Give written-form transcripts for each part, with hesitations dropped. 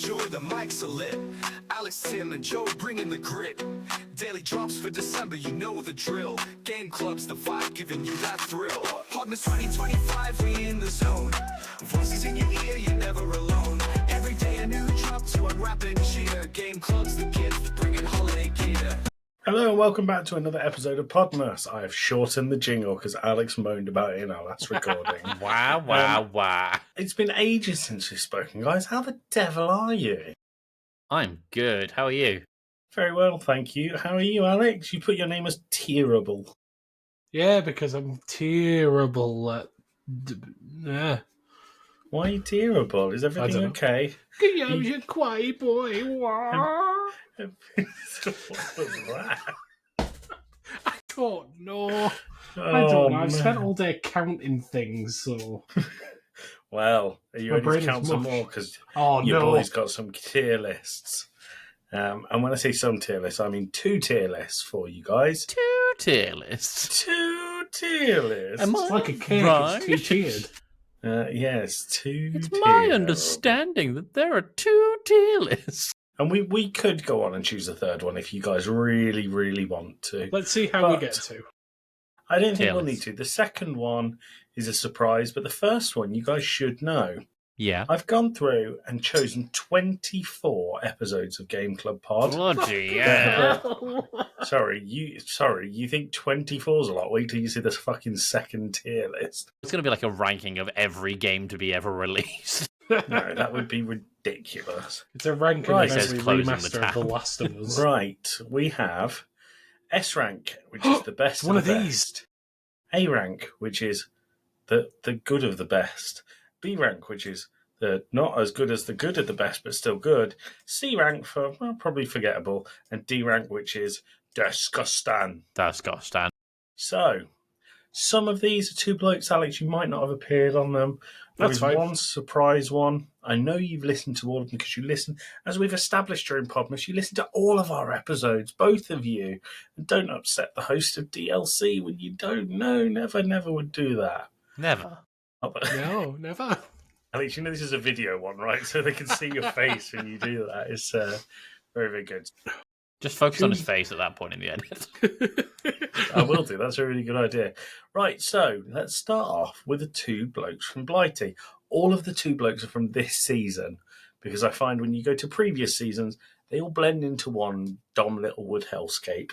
enjoy, the mics are lit. Alex, Tim, and Joe bringing the grit. Daily drops for December, you know the drill. Game clubs, the vibe, giving you that thrill. Podmas 2025, we in the zone. Voices in your ear, you're never alone. Every day a new drop to unwrap and cheer. Game clubs, the gift, bringing holiday gear. Hello and welcome back to another episode of Podmas. I have shortened the jingle because Alex moaned about it in our last recording. Wow. It's been ages since we've spoken, guys. How the devil are you? I'm good. How are you? Very well, thank you. How are you, Alex? You put your name as Terrible. Yeah, because I'm terrible at... Yeah. Why are you terrible? Is everything okay? You're quiet, boy. What was that? I don't know. Oh, I don't know. I've man. spent all day counting things, so... Well, are you My ready brain to is count some mush. more? Because Oh, your no. boy's got some tier lists. And when I say some tier lists, I mean 2 tier lists for you guys. 2 tier lists. 2 tier lists. Am I It's like a cake. right? It's two-tiered. Yes, 2 It's tier. my understanding that there are 2 tier lists. And we could go on and choose a third one if you guys really, really want to. Let's see how we But- get to. I don't think Tier we'll need lists. to. The second one is a surprise, but the first one you guys should know. Yeah. I've gone through and chosen 24 episodes of Game Club Pod. Bloody yeah. Sorry, you think 24 is a lot? Wait till you see this fucking second tier list. It's going to be like a ranking of every game to be ever released. No, that would be ridiculous. It's a ranking Right. of every Says closing the remaster of tab. The Last of Us. Right, we have S rank, which is the best. One of of the these. best. A rank, which is the good of the best. B rank, which is the not as good as the good of the best, but still good. C rank for probably forgettable, and D rank, which is disgusting. That's got to stand. So, some of these are 2 blokes, Alex. You might not have appeared on them. There That's is fine. one surprise one. I know you've listened to all of them because you listen, as we've established during Podmas, you listen to all of our episodes, both of you. And don't upset the host of DLC when you don't know. Never would do that. Never. Oh, but- No, never. Alex, you know this is a video one, right? So they can see your face when you do that. It's very, very good. Just focus on his face at that point in the edit. I will do. That's a really good idea. Right, so let's start off with the 2 blokes from Blighty. All of the 2 blokes are from this season because I find when you go to previous seasons, they all blend into one Dom Littlewood hellscape.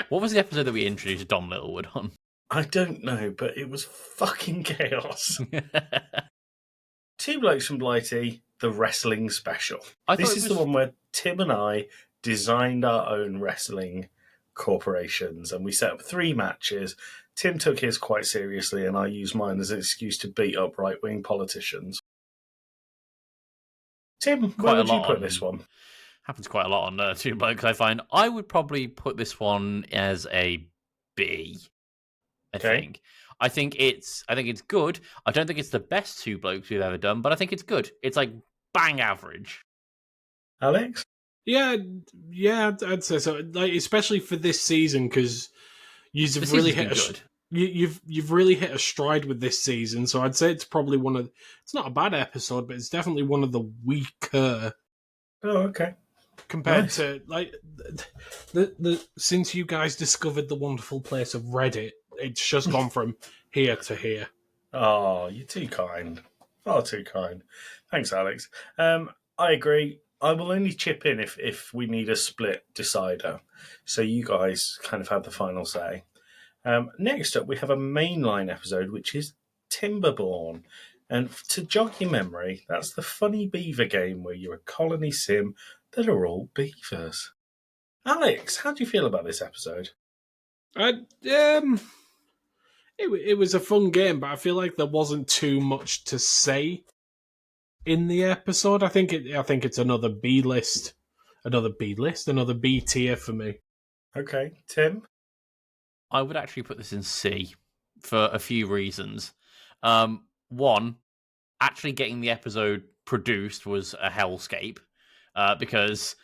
What was the episode that we introduced Dom Littlewood on? I don't know, but it was fucking chaos. 2 blokes from Blighty, the wrestling special. I This thought is it the was- one where Tim and I designed our own wrestling corporations and we set up 3 matches. Tim took his quite seriously and I used mine as an excuse to beat up right-wing politicians. Tim, Quite where a would you lot put on- this one? Happens quite a lot on 2 blokes, I find. I would probably put this one as a B. I Okay. think. I think it's good. I don't think it's the best 2 blokes we've ever done, but I think it's good. It's like bang average. Alex? Yeah, I'd say so. Like, especially for this season, because you've The really season's hit been good. you've really hit a stride with this season. So I'd say it's probably one of. It's not a bad episode, but it's definitely one of the weaker Oh, okay. compared Nice. to like the since you guys discovered the wonderful place of Reddit. It's just gone from here to here. Oh, you're too kind. Far too kind. Thanks, Alex. I agree. I will only chip in if we need a split decider. So you guys kind of have the final say. Next up, we have a mainline episode, which is Timberborn. And to jog your memory, that's the funny beaver game where you're a colony sim that are all beavers. Alex, how do you feel about this episode? It was a fun game, but I feel like there wasn't too much to say in the episode. I think it's another B tier for me. Okay, Tim? I would actually put this in C for a few reasons. One, actually getting the episode produced was a hellscape because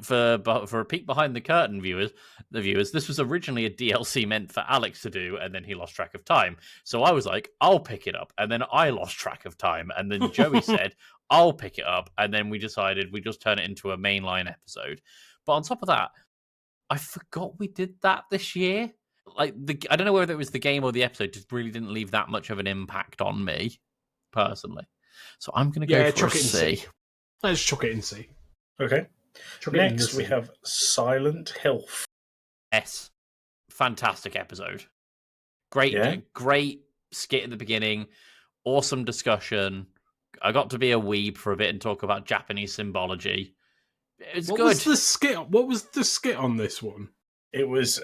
For a peek behind the curtain, the viewers, this was originally a DLC meant for Alex to do, and then he lost track of time. So I was like, I'll pick it up, and then I lost track of time, and then Joey said, I'll pick it up, and then we decided we just turn it into a mainline episode. But on top of that, I forgot we did that this year. Like I don't know whether it was the game or the episode, just really didn't leave that much of an impact on me personally. So I'm going to go for a C. Let's chuck it in C. Okay. Chuck it in Next, C. we have Silent Hill. S. Fantastic episode. Great skit at the beginning. Awesome discussion. I got to be a weeb for a bit and talk about Japanese symbology. It's what good. What was the skit on this one? It was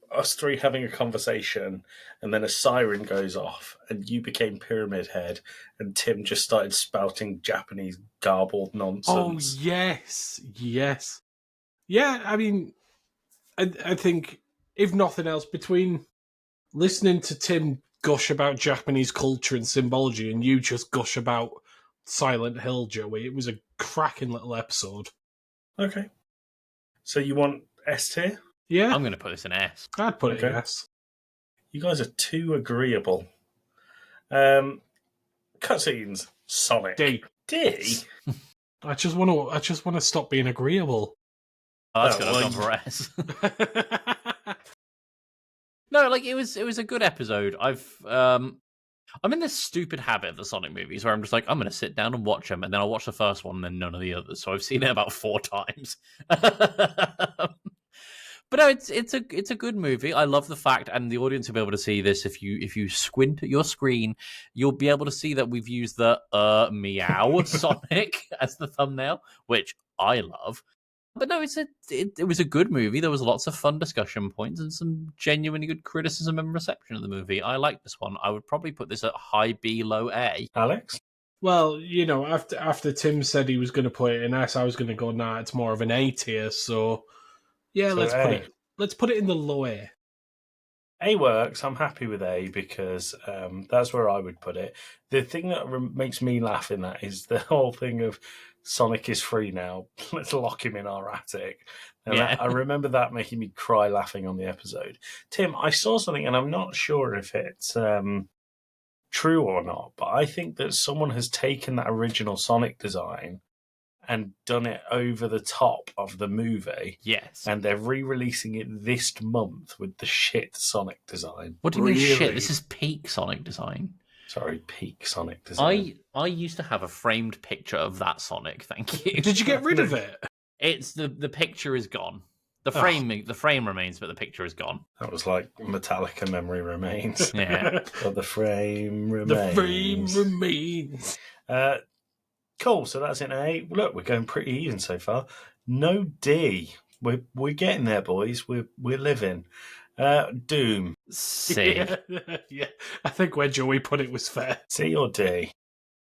us three having a conversation, and then a siren goes off, and you became Pyramid Head, and Tim just started spouting Japanese garbled nonsense. Oh, yes. Yeah, I mean, I think, if nothing else, between listening to Tim gush about Japanese culture and symbology and you just gush about Silent Hill, Joey, it was a cracking little episode. Okay. So you want S tier? Yeah, I'm going to put this in S. I'd put it in Okay. S. You guys are too agreeable. Cutscenes. Sonic. D. D? I just want to stop being agreeable. Oh, that's Oh, good. well, I've gone for S. No, like it was a good episode. I'm in this stupid habit of the Sonic movies where I'm just like, I'm going to sit down and watch them, and then I'll watch the first one and then none of the others. So I've seen it about 4 times. But no, it's a good movie. I love the fact, and the audience will be able to see this if you squint at your screen, you'll be able to see that we've used the meow Sonic as the thumbnail, which I love. But no, it was a good movie. There was lots of fun discussion points and some genuinely good criticism and reception of the movie. I like this one. I would probably put this at high B, low A. Alex? Well, after Tim said he was going to put it in S, I was going to go, nah, it's more of an A tier. So yeah, So let's put it in the low A. A works. I'm happy with A because that's where I would put it. The thing that makes me laugh in that is the whole thing of Sonic is free now. Let's lock him in our attic. And Yeah. I remember that making me cry laughing on the episode. Tim, I saw something, and I'm not sure if it's true or not, but I think that someone has taken that original Sonic design and done it over the top of the movie. Yes. And they're re-releasing it this month with the shit Sonic design. What do you mean shit? Really? This is peak Sonic design. Sorry, peak Sonic design. I used to have a framed picture of that Sonic. Thank you. Did you get rid of it? It's the picture is gone. The frame remains, but the picture is gone. That was like Metallica Memory Remains. Yeah. Or the frame remains. The frame remains. Cool, so that's in A. Look, we're going pretty even so far. No D. We're getting there, boys. We're living. Doom. C. Yeah, I think where Joey put it was fair. C or D?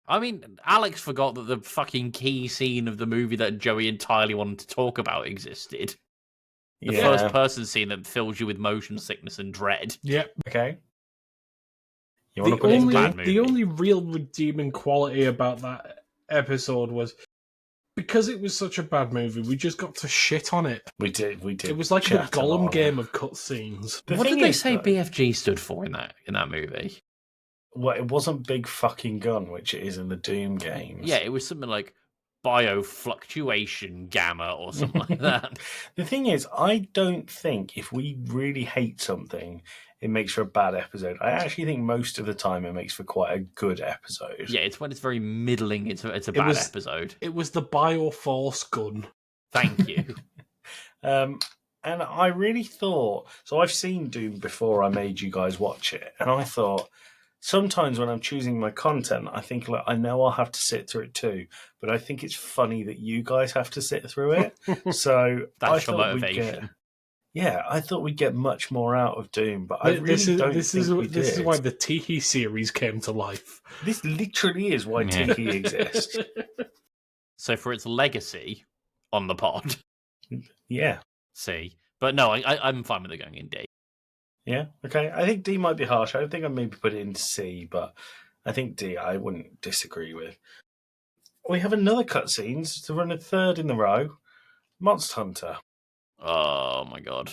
I mean, Alex forgot that the fucking key scene of the movie that Joey entirely wanted to talk about existed. The first person scene that fills you with motion sickness and dread. Yep. Okay. You want to put it in bad D? movie. The only real redeeming quality about that episode was because it was such a bad movie, we just got to shit on it. We did. It was like the chat a lot on Gollum it. game of cutscenes. The What thing did they is, say though, BFG stood for in that movie? Well, it wasn't Big Fucking Gun, which it is in the Doom games. Yeah, it was something like biofluctuation gamma or something like that. The thing is, I don't think if we really hate something, it makes for a bad episode. I actually think most of the time it makes for quite a good episode. Yeah, it's when it's very middling. It's a bad episode. It was the Bioforce gun. Thank you. And I really thought, so I've seen Doom before I made you guys watch it, and I thought, sometimes when I'm choosing my content, I think, like, I know I'll have to sit through it too, but I think it's funny that you guys have to sit through it. So That's I your thought motivation. I thought we'd get much more out of Doom, but I really don't think we did. This is why the Tiki series came to life. This literally is why Yeah. Tiki exists. So for its legacy on the pod, Yeah. C. But no, I'm fine with it going in D. Yeah, okay. I think D might be harsh. I think I'd maybe put it in C, but I think D I wouldn't disagree with. We have another cutscenes to run a third in the row. Monster Hunter. Oh my god.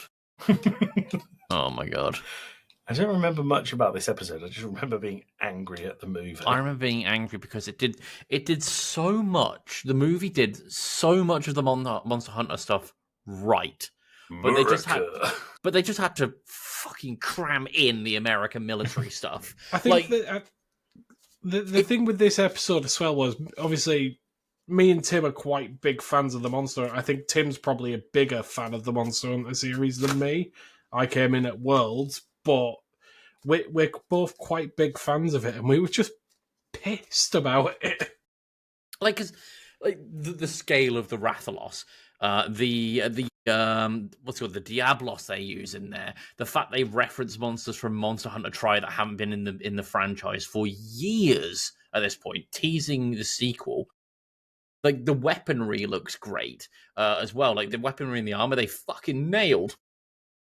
Oh my god. I don't remember much about this episode. I just remember being angry at the movie. I remember being angry because it did so much. The movie did so much of the Monster Hunter stuff right. But they just had to fucking cram in the American military stuff. I think that the thing with this episode as well was, obviously, me and Tim are quite big fans of the Monster. I think Tim's probably a bigger fan of the Monster Hunter series than me. I came in at Worlds, but we're both quite big fans of it, and we were just pissed about it. Like, cause, like the scale of the Rathalos, the what's it called, the Diablos they use in there, the fact they reference monsters from Monster Hunter Tri that haven't been in the franchise for years at this point, teasing the sequel. Like, the weaponry looks great as well. Like, the weaponry and the armor they fucking nailed.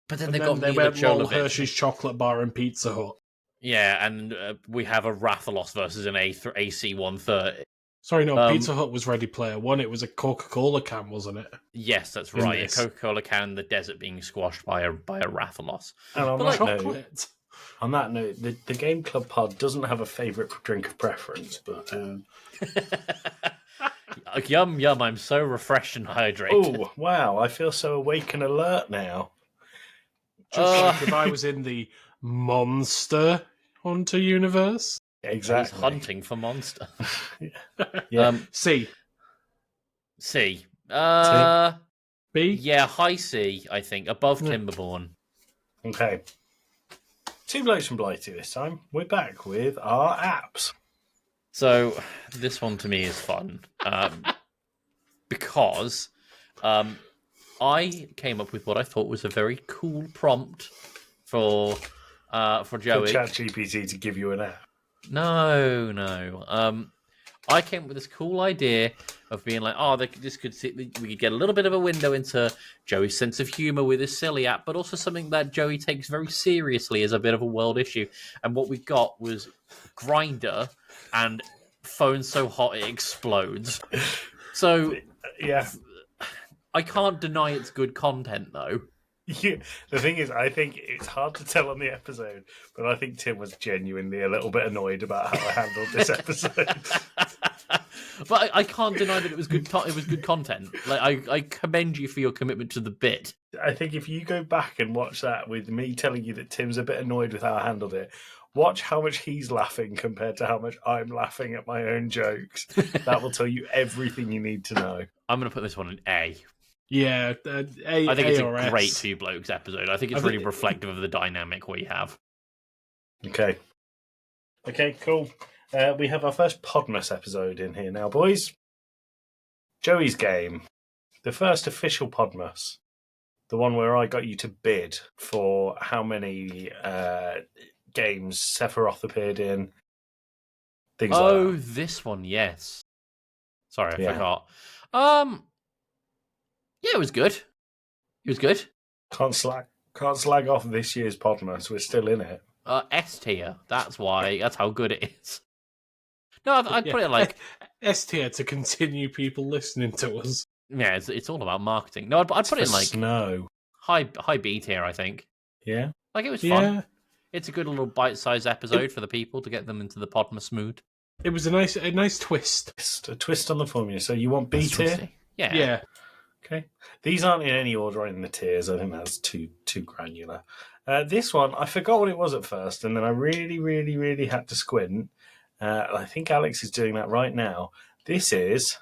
But then they went Lol Hershey's chocolate bar and Pizza Hut. Yeah, and we have a Rathalos versus an AC-130. Sorry, no, Pizza Hut was Ready Player One. It was a Coca-Cola can, wasn't it? Yes, that's right. A Coca-Cola can in the desert being squashed by a Rathalos. And on that note, the Game Club pod doesn't have a favourite drink of preference, but... Yum, yum, I'm so refreshed and hydrated. Oh, wow, I feel so awake and alert now. Just like if I was in the Monster Hunter universe. Exactly. He's hunting for monster. Yeah. C. C. B? Yeah, high C, I think. Above Timberborn. Okay. Two Blokes from Blighty this time. We're back with our apps. So, this one to me is fun. Because I came up with what I thought was a very cool prompt for Joey. For ChatGPT to give you an app. No. I came up with this cool idea of being like, we could get a little bit of a window into Joey's sense of humor with his silly app, but also something that Joey takes very seriously as a bit of a world issue. And what we got was Grindr and Phone So Hot It Explodes. So, yeah, I can't deny it's good content, though. Yeah, the thing is, I think it's hard to tell on the episode, but I think Tim was genuinely a little bit annoyed about how I handled this episode. But I can't deny that it was good. It was good content. Like I commend you for your commitment to the bit. I think if you go back and watch that with me telling you that Tim's a bit annoyed with how I handled it, watch how much he's laughing compared to how much I'm laughing at my own jokes. That will tell you everything you need to know. I'm going to put this one in A. Yeah, I think it's a great Two Blokes episode. I think it's really reflective of the dynamic we have. Okay, cool. We have our first Podmas episode in here now, boys. Joey's game. The first official Podmas. The one where I got you to bid for how many games Sephiroth appeared in. Things like that. Oh, this one, yes. Sorry, I forgot. Yeah, it was good. It was good. Can't slag off this year's Podmas. We're still in it. S tier. That's why. That's how good it is. No, I'd put it like S tier to continue people listening to us. Yeah, it's all about marketing. No, I'd put it in like Snow. High B tier. I think. Yeah. Like, it was fun. It's a good little bite-sized episode for the people to get them into the Podmas mood. It was a nice twist. A twist on the formula. So you want B tier? Yeah. Okay. These aren't in any order in the tiers. I think that's too granular. This one, I forgot what it was at first, and then I really, really, really had to squint. I think Alex is doing that right now. This is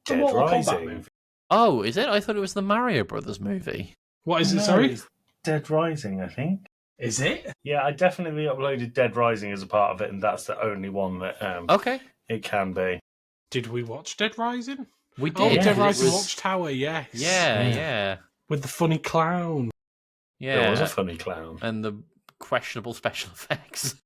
Dead Rising. Oh, is it? I thought it was the Mario Brothers movie. What is it, sorry? Dead Rising, I think. Is it? Yeah, I definitely uploaded Dead Rising as a part of it, and that's the only one that okay. It can be. Did we watch Dead Rising? We did. Oh, Dead Rising Watchtower, yes. Yeah. With the funny clown. Yeah. There was a funny clown. And the questionable special effects.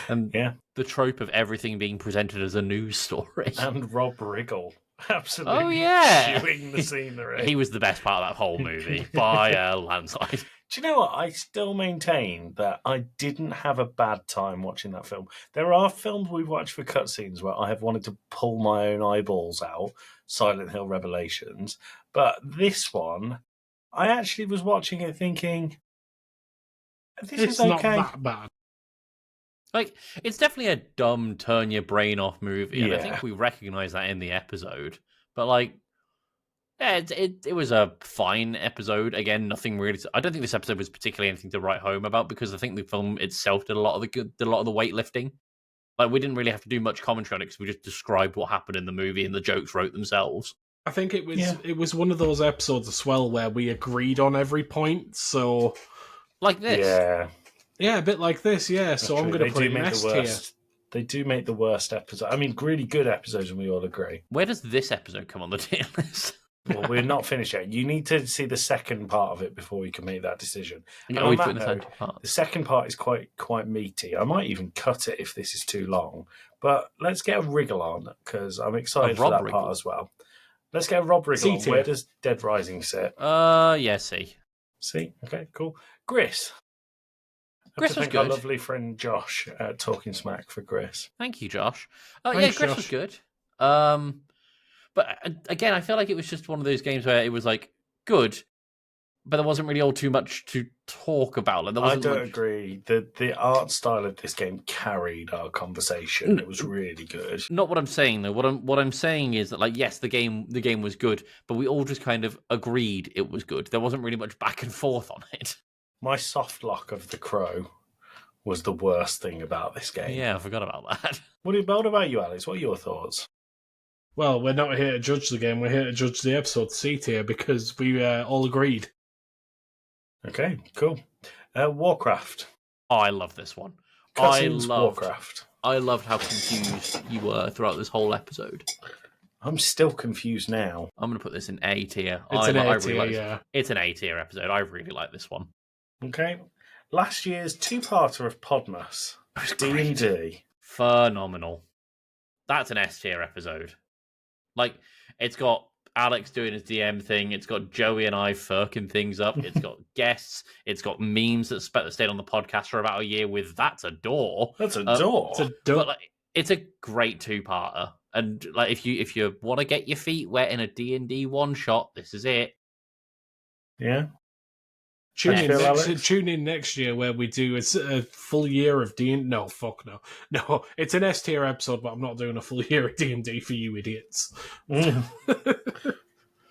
And the trope of everything being presented as a news story. And Rob Riggle. Absolutely chewing the scenery. He was the best part of that whole movie by a landslide. Do you know what? I still maintain that I didn't have a bad time watching that film. There are films we've watched for cutscenes where I have wanted to pull my own eyeballs out, Silent Hill Revelations, but this one, I actually was watching it thinking, this It's is not okay. that bad. Like, it's definitely a dumb, turn your brain off movie, and I Yeah. think we recognise that in the episode. But like, yeah, it was a fine episode. Again, nothing really. I don't think this episode was particularly anything to write home about because I think the film itself did a lot of the weightlifting. Like, we didn't really have to do much commentary on it because we just described what happened in the movie and the jokes wrote themselves. I think it was one of those episodes as well where we agreed on every point. So, Like this. yeah, a bit like this. Yeah. So I'm going to put it in S tier. They do make the worst episode. I mean, really good episodes, and we all agree. Where does this episode come on the tier list? Well, we're not finished yet. You need to see the second part of it before we can make that decision. And Are on we that putting this note, into parts? the second part is quite meaty. I might even cut it if this is too long. But let's get a wriggle on, because I'm excited for Rob that wriggle? part as well. Let's get a Rob wriggle on. C-tier. Where does Dead Rising sit? Yeah, see. See? Okay, cool. Gris. Gris to was thank our good. lovely friend Josh talking smack for Gris. Thank you, Josh. Yeah, Thanks, Gris was Josh. good. But again, I feel like it was just one of those games where it was like good, but there wasn't really all too much to talk about. Like, there I wasn't don't much... agree. The art style of this game carried our conversation. It was really good. Not what I'm saying though. What I'm saying is that, like, yes, the game was good, but we all just kind of agreed it was good. There wasn't really much back and forth on it. My soft lock of the crow was the worst thing about this game. Yeah, I forgot about that. What about you, Alex? What are your thoughts? Well, we're not here to judge the game. We're here to judge the episode C tier because we all agreed. Okay, cool. Warcraft. Oh, I love this one. Cutscenes Warcraft. I loved how confused you were throughout this whole episode. I'm still confused now. I'm going to put this in A tier. It's an A tier, like yeah. It's an A tier episode. I really like this one. Okay. Last year's two-parter of Podmas. D&D. Phenomenal. That's an S tier episode. Like, it's got Alex doing his DM thing. It's got Joey and I furking things up. It's got guests. It's got memes that stayed on the podcast for about a year with "That's a door." That's a door. It's a But like, it's a great two-parter. And like, if you want to get your feet wet in a D&D one shot, this is it. Yeah. Tune Thank you, Alex. tune in next year where we do a full year of D&D. No, fuck no. No, it's an S tier episode, but I'm not doing a full year of D&D for you idiots.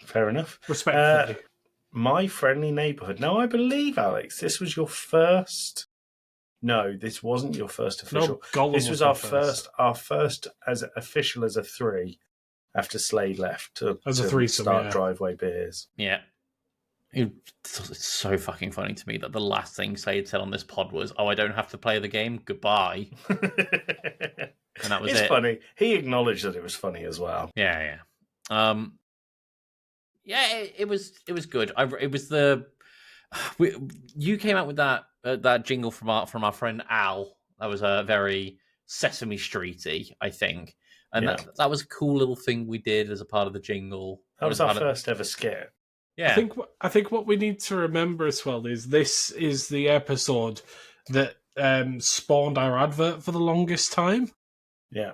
Fair enough. Respectfully. My Friendly Neighborhood. Now, I believe, Alex, this was your first... No, this wasn't your first official. No, Gollum this was my our first as official as a 3 after Slade left to As a to threesome, start yeah. Driveway Beers. Yeah. It's so fucking funny to me that the last thing Slade said on this pod was, "Oh, I don't have to play the game. Goodbye." And that was It's it. funny. He acknowledged that it was funny as well. Yeah. It was good. It was you came out with that jingle from our friend Al. That was a very Sesame Streety, I think, and Yeah. that was a cool little thing we did as a part of the jingle. That was our first ever skit. Yeah, I think what we need to remember as well is this is the episode that spawned our advert for the longest time. Yeah.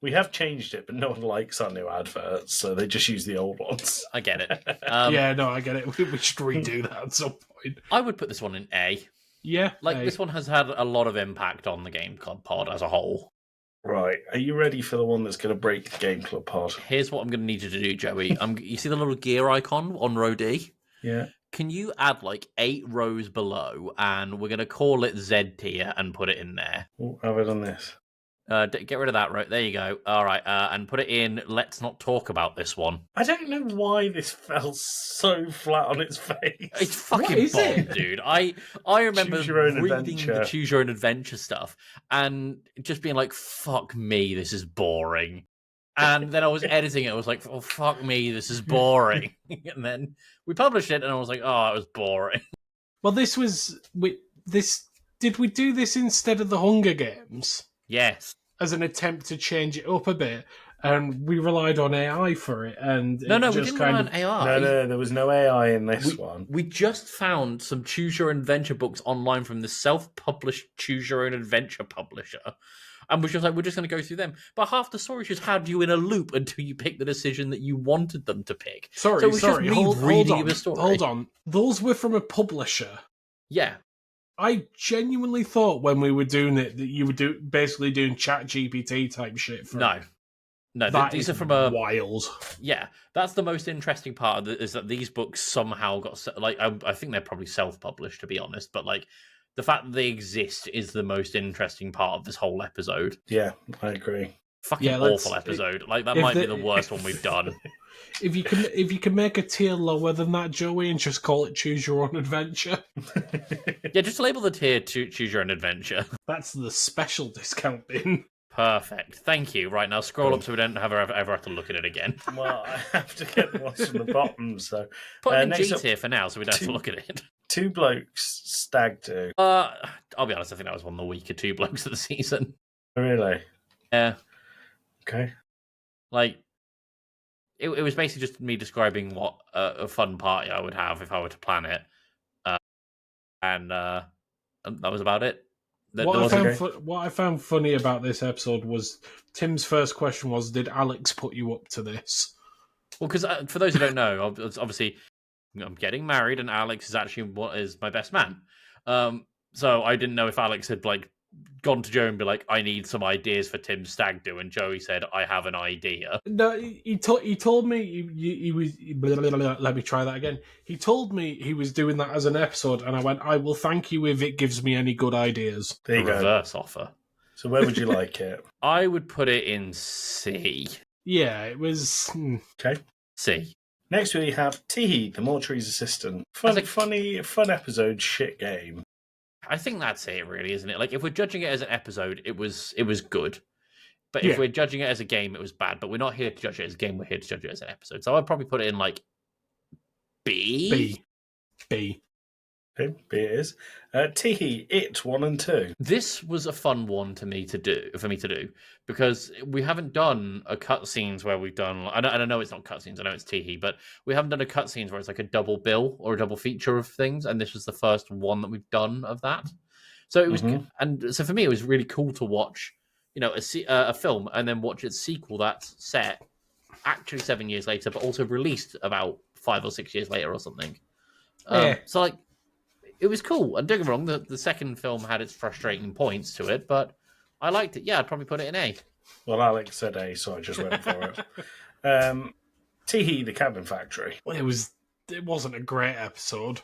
We have changed it, but no one likes our new adverts, so they just use the old ones. I get it. Yeah, no, I get it. We should redo that at some point. I would put this one in A. Yeah, Like, hey. this one has had a lot of impact on the Game Club pod as a whole. Right. Are you ready for the one that's going to break the Game Club pod? Here's what I'm going to need you to do, Joey. You see the little gear icon on row D? Yeah. Can you add like 8 rows below, and we're going to call it Z tier and put it in there? Oh, have I done this? Get rid of that row. There you go. All right, and put it in. Let's not talk about this one. I don't know why this fell so flat on its face. It's fucking What is bomb, it? dude. I remember Choose your own reading adventure. the Choose Your Own Adventure stuff and just being like, "Fuck me, this is boring." And then I was editing it. I was like, "Oh fuck me, this is boring." And then we published it, and I was like, "Oh, it was boring." Well, this was this. Did we do this instead of the Hunger Games Yes. as an attempt to change it up a bit? and we relied on AI for it. And No, it we just didn't kind rely of on AI. No, there was no AI in this one. We just found some choose your own adventure books online from the self-published choose your own adventure publisher. And we're just like, we're just going to go through them. But half the stories just had you in a loop until you picked the decision that you wanted them to pick. So it was just me reading you a story. Hold on. Those were from a publisher. Yeah. I genuinely thought when we were doing it that you were basically doing Chat GPT type shit. These are from a wild. Yeah, that's the most interesting part of it, is that these books somehow got like I think they're probably self-published, to be honest, but like the fact that they exist is the most interesting part of this whole episode. Yeah, I agree. Fucking awful episode. Like that might be the worst one we've done. If you can make a tier lower than that, Joey, and just call it Choose Your Own Adventure. Yeah, just label the tier to Choose Your Own Adventure. That's the special discount bin. Perfect. Thank you. Right, now scroll up so we don't ever have to look at it again. Well, I have to get the ones from the bottom, so... Put it in G tier for now so we don't have to look at it. Two Blokes Stag Do. I'll be honest, I think that was one of the weaker Two Blokes of the season. Really? Yeah. Okay. Like, it was basically just me describing what a fun party I would have if I were to plan it. And that was about it. What I found funny about this episode was Tim's first question was, did Alex put you up to this? Well, because for those who don't know, obviously I'm getting married and Alex is actually what is my best man. So I didn't know if Alex had like gone to Joe and be like, I need some ideas for Tim's stag do, and Joey said, I have an idea. No, he told me he was. Let me try that again. He told me he was doing that as an episode, and I went, I will thank you if it gives me any good ideas. There you go. Reverse offer. So where would you like it? I would put it in C. Yeah, it was... Okay. C. Next we have Teehee, the mortuary's assistant. Fun episode, shit game. I think that's it, really, isn't it? Like, if we're judging it as an episode, it was good. But if we're judging it as a game, it was bad. But we're not here to judge it as a game. We're here to judge it as an episode. So I'd probably put it in, like, B? B. Okay, B it is. Teehee, It 1 and 2. This was a fun one for me to do, because we haven't done a cutscenes where we've done. I know it's not cutscenes. I know it's Teehee, but we haven't done a cutscenes where it's like a double bill or a double feature of things, and this was the first one that we've done of that. So it was, and so for me, it was really cool to watch, a film and then watch its sequel that's set actually 7 years later, but also released about 5 or 6 years later or something. So like. It was cool. And don't get me wrong, the second film had its frustrating points to it, but I liked it. Yeah, I'd probably put it in A. Well, Alex said A, so I just went for it. Teehee, the cabin factory. Well, it wasn't a great episode.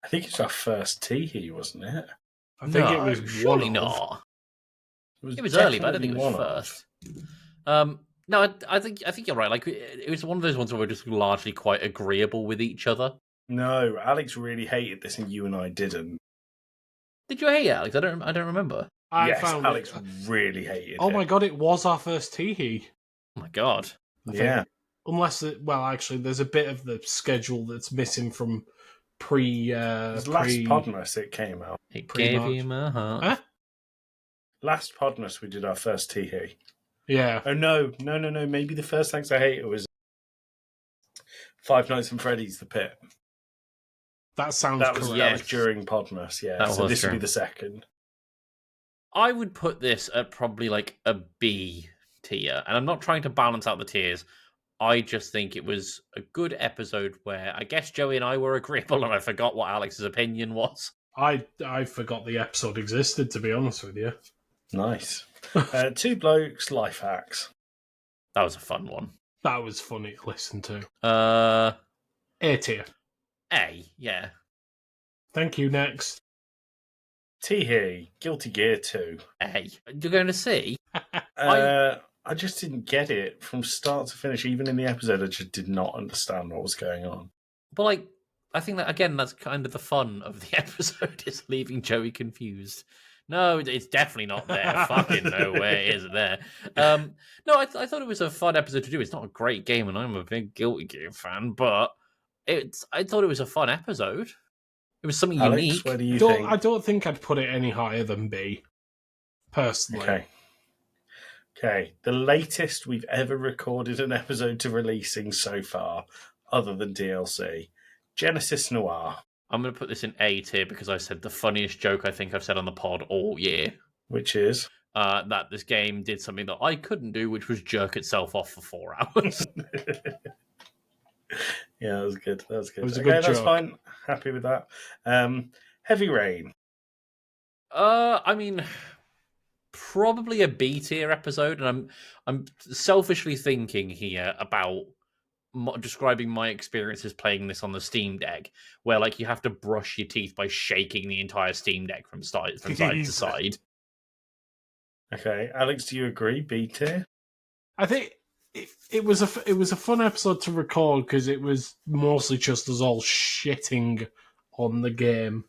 I think it's our first Teehee, wasn't it? I think it was surely not. It was early, but I don't think it was first. No, I think you're right. Like, it was one of those ones where we're just largely quite agreeable with each other. No, Alex really hated this, and you and I didn't. Did you hate it, Alex? I don't remember. Alex really hated it. Oh my god, it was our first Teehee. Oh my god. Yeah. Unless actually, there's a bit of the schedule that's missing from pre. Last Podmas it came out. It gave you my heart. Huh? Last Podmas we did our first Teehee. Yeah. Oh no! Maybe the first Thanks I Hate It was Five Nights at Freddy's: The Pit. That sounds correct. That was during Podmas, yeah. So this would be the second. I would put this at probably like a B tier. And I'm not trying to balance out the tiers. I just think it was a good episode where I guess Joey and I were agreeable and I forgot what Alex's opinion was. I forgot the episode existed, to be honest with you. Nice. Two Blokes, Life Hacks. That was a fun one. That was funny to listen to. A tier. A, yeah. Thank you, next. Teehee, Guilty Gear 2. A. You're going to C? I just didn't get it from start to finish. Even in the episode, I just did not understand what was going on. But, like, I think that, again, that's kind of the fun of the episode, is leaving Joey confused. No, it's definitely not there. Fucking no way is it there. No, I thought it was a fun episode to do. It's not a great game, and I'm a big Guilty Gear fan, but I thought it was a fun episode. It was something Alex, unique. Where do you think? I don't think I'd put it any higher than B, personally. Okay, the latest we've ever recorded an episode to releasing so far, other than DLC, Genesis Noir, I'm going to put this in A tier because I said the funniest joke I think I've said on the pod all year. which is That this game did something that I couldn't do, which was jerk itself off for 4 hours. yeah, that was good. That was good. It was a Okay, good that's joke. fine. Happy with that. Heavy Rain. I mean, probably a B tier episode, and I'm selfishly thinking here about describing my experiences playing this on the Steam Deck, where like you have to brush your teeth by shaking the entire Steam Deck from side to side. Okay, Alex, do you agree? B tier. I think it was a fun episode to record because it was mostly just us all shitting on the game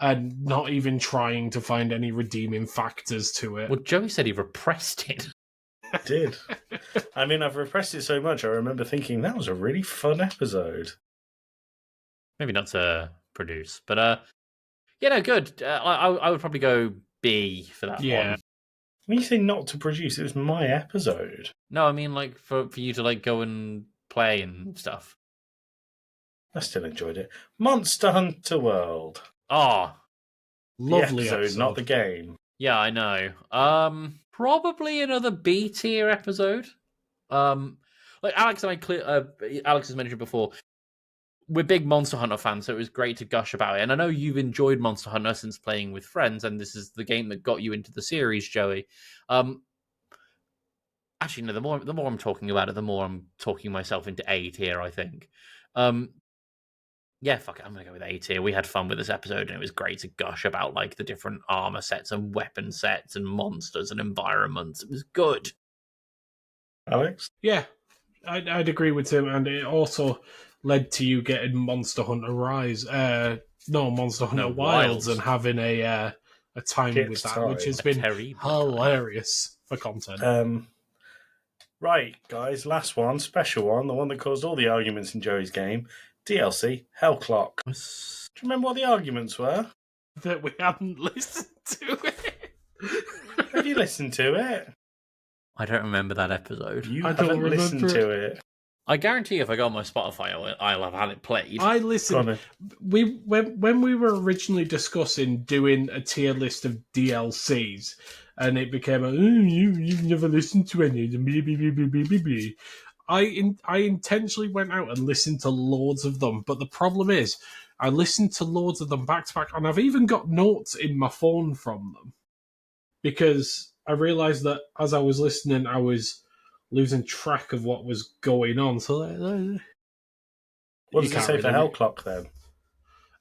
and not even trying to find any redeeming factors to it. Well, Joey said he repressed it. I did. I mean, I've repressed it so much. I remember thinking that was a really fun episode. Maybe not to produce, but yeah, no, good. I would probably go B for that Yeah. one. When you say not to produce, it was my episode. No, I mean like for you to like go and play and stuff. I still enjoyed it. Monster Hunter World. Oh, Lovely the episode. not the game. yeah, I know. Probably another B tier episode. Like Alex and Alex has mentioned before, we're big Monster Hunter fans, so it was great to gush about it. And I know you've enjoyed Monster Hunter since playing with friends, and this is the game that got you into the series, Joey. Actually, no. The more I'm talking about it, the more I'm talking myself into A tier, I think. Yeah, fuck it. I'm gonna go with A tier. We had fun with this episode, and it was great to gush about like the different armor sets and weapon sets and monsters and environments. It was good. Alex? Yeah, I'd agree with him, and it also led to you getting Monster Hunter Rise. Monster Hunter No, Wilds, Wilds. and having a time Kit with that, time. which has A been terrible time. hilarious for content. Right, guys, last one, special one, the one that caused all the arguments in Joey's game. DLC, Hell Clock. Do you remember what the arguments were? That we hadn't listened to it. Have you listened to it? I don't remember that episode. You I don't haven't listened remember to it. I guarantee if I go on my Spotify, I'll have had it played. I Go listened. on then. When we were originally discussing doing a tier list of DLCs, and it became you've never listened to any of them. Blah, blah, blah, blah, blah, blah. I intentionally went out and listened to loads of them, but the problem is I listened to loads of them back to back, and I've even got notes in my phone from them because I realised that as I was listening, I was losing track of what was going on. So What you does it can't say for really- Hell Clock then?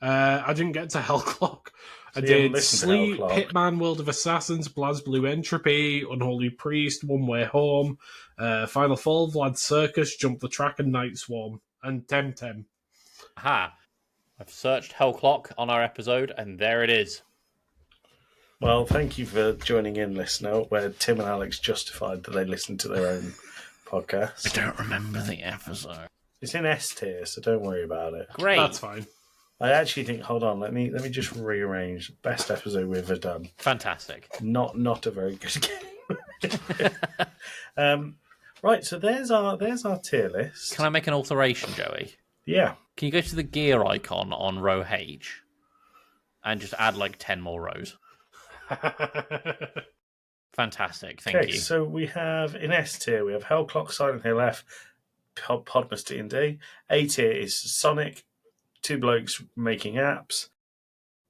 I didn't get to Hell Clock. So I you haven't did listened to Hell Sleep, Clock? Hitman, World of Assassins, BlazBlue Entropy, Unholy Priest, One Way Home, Final Fall, Vlad Circus, Jump the Track, and Night Swarm, and Temtem. Aha. I've searched Hell Clock on our episode, and there it is. Well, thank you for joining in, listener, where Tim and Alex justified that they listened to their own podcast. I don't remember the episode. It's in S tier, so don't worry about it. Great. That's fine. I actually think. Hold on, let me just rearrange. Best episode we've ever done. Fantastic. Not a very good game. Right, so there's our tier list. Can I make an alteration, Joey? Yeah. Can you go to the gear icon on row H and just add like 10 more rows? Fantastic. Thank Okay, you. so we have in S tier we have Hell Clock, Silent Hill F, Podmas D&D. A tier is Sonic, Two Blokes Making Apps,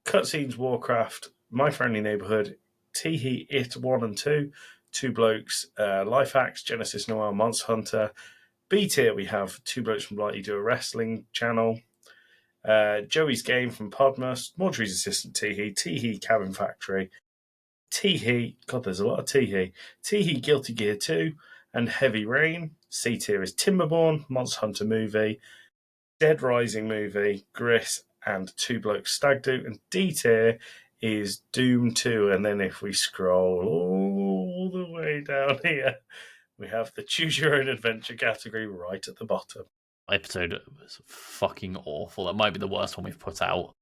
Cutscenes Warcraft, My Friendly Neighborhood, Teehee It 1 and 2, Two Blokes, Life Hacks, Genesis Noir, Monster Hunter. B tier we have Two Blokes from Blighty Do a Wrestling channel, Joey's Game from Podmas, Marjorie's Assistant Teehee, Teehee Cabin Factory, Teehee, God, there's a lot of Teehee, Teehee Guilty Gear 2, and Heavy Rain. C tier is Timberborn, Monster Hunter Movie, Dead Rising Movie, Gris, and Two Blokes Stag Do. And D tier is Doom 2. And then if we scroll all the way down here, we have the Choose Your Own Adventure category right at the bottom. Episode was fucking awful. That might be the worst one we've put out.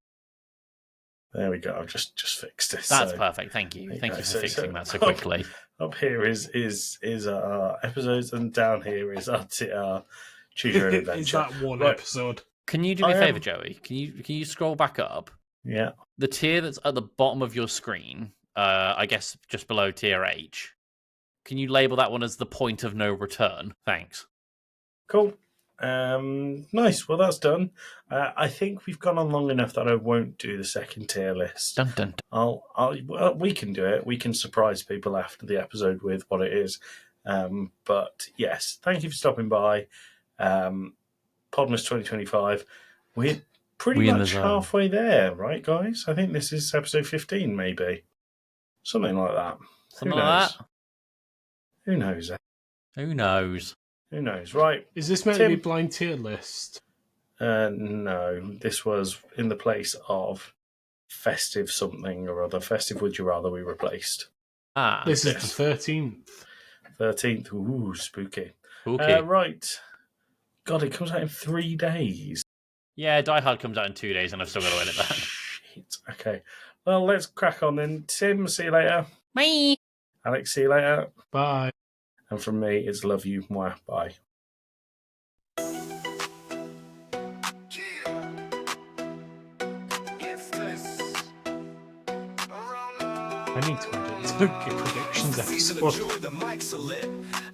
There we go. I've just fixed it. That's so, perfect. Thank you. there you Thank go. you for So- fixing so- that so quickly. Up here is our episodes, and down here is our choose your own adventure. Is that one Right. episode? Can you do me a I favor, am- Joey? Can you scroll back up? Yeah. The tier that's at the bottom of your screen, I guess just below tier H. Can you label that one as the point of no return? Thanks. Cool. Nice. Well, that's done. I think we've gone on long enough that I won't do the second tier list. Dun dun. Well, we can do it. We can surprise people after the episode with what it is. But yes, thank you for stopping by. Podmas 2025. We're pretty We in the much zone. halfway there, right, guys? I think this is episode 15, maybe. Something like that. Something Who like knows? that. Who knows? Who knows? Who knows? Right. Is this meant to be Tim? blind tier list? No, this was in the place of festive something or other. Festive Would You Rather we replaced. Ah, This is yes. the 13th. 13th. Ooh, spooky. okay. Right. God, it comes out in 3 days. Yeah, Die Hard comes out in 2 days, and I've still got to edit that. Shit. Okay. Well, let's crack on then. Tim, see you later. Bye. Alex, see you later. Bye. And from me, it's love you. Mwah. Bye. I need to edit the predictions episode. Enjoy the mics are lit.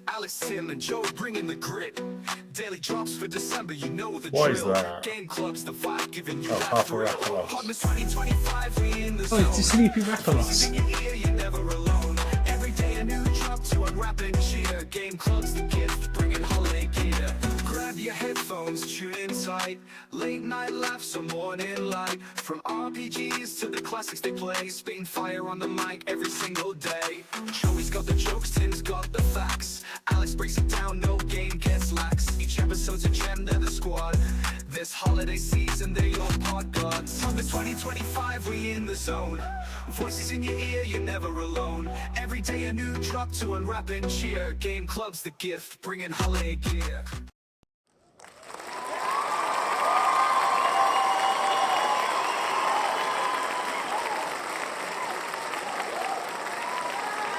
Alex, Tim, and Joe bringing the grit. Daily drops for December, you know the What is drill. that? Game clubs, the vibe giving you Oh, that half a thrill. rapper loss. Podmas 2025, we in the Oh, zone. it's a Sleepy Rappalos. In your ear, you're never alone. Every day a new drop to unwrap and cheer. Game clubs, the gift, bringing holiday gear. Grab your headphones, tune in tight. Late night laughs or morning light. From RPGs to the classics they play. Spitting fire on the mic every single day. Joey's got the jokes, Tim's got the facts. Alex breaks it down, no game gets lax. Each episode's a gem, they're the squad. This holiday season, they're your pod gods. On the 2025, we in the zone. Voices in your ear, you're never alone. Every day a new drop to unwrap and cheer. Game clubs, the gift, bringing holiday gear.